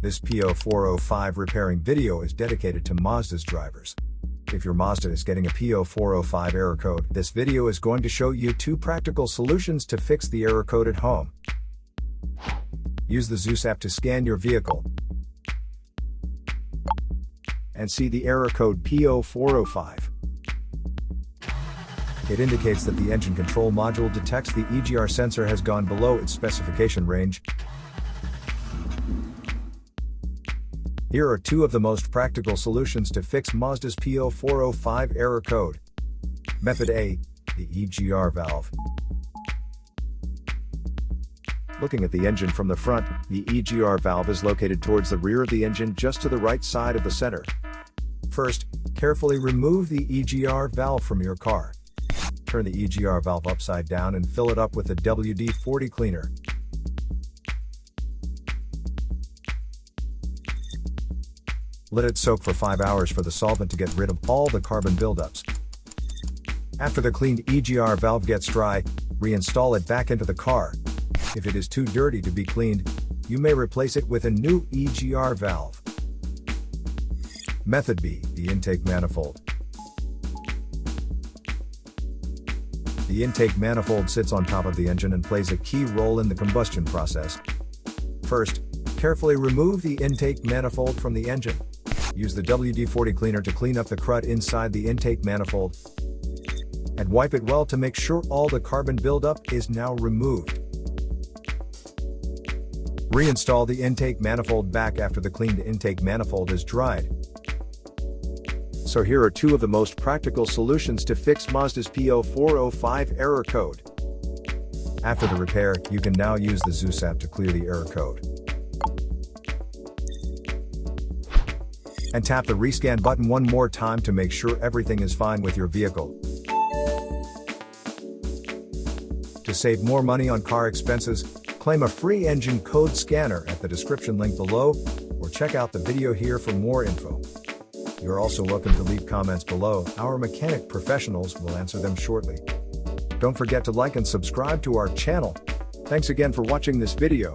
This P0405 repairing video is dedicated to Mazda's drivers. If your Mazda is getting a P0405 error code, this video is going to show you 2 practical solutions to fix the error code at home. Use the Zeus app to scan your vehicle and see the error code P0405. It indicates that the engine control module detects the EGR sensor has gone below its specification range. Here are 2 of the most practical solutions to fix Mazda's P0405 error code. Method A, the EGR valve. Looking at the engine from the front, the EGR valve is located towards the rear of the engine just to the right side of the center. First, carefully remove the EGR valve from your car. Turn the EGR valve upside down and fill it up with the WD-40 cleaner. Let it soak for 5 hours for the solvent to get rid of all the carbon buildups. After the cleaned EGR valve gets dry, reinstall it back into the car. If it is too dirty to be cleaned, you may replace it with a new EGR valve. Method B, the intake manifold. The intake manifold sits on top of the engine and plays a key role in the combustion process. First, carefully remove the intake manifold from the engine. Use the WD-40 cleaner to clean up the crud inside the intake manifold, and wipe it well to make sure all the carbon buildup is now removed. Reinstall the intake manifold back after the cleaned intake manifold is dried. So here are 2 of the most practical solutions to fix Mazda's P0405 error code. After the repair, you can now use the Zeus app to clear the error code. And tap the rescan button one more time to make sure everything is fine with your vehicle. To save more money on car expenses, claim a free engine code scanner at the description link below, or check out the video here for more info. You're also welcome to leave comments below. Our mechanic professionals will answer them shortly. Don't forget to like and subscribe to our channel. Thanks again for watching this video.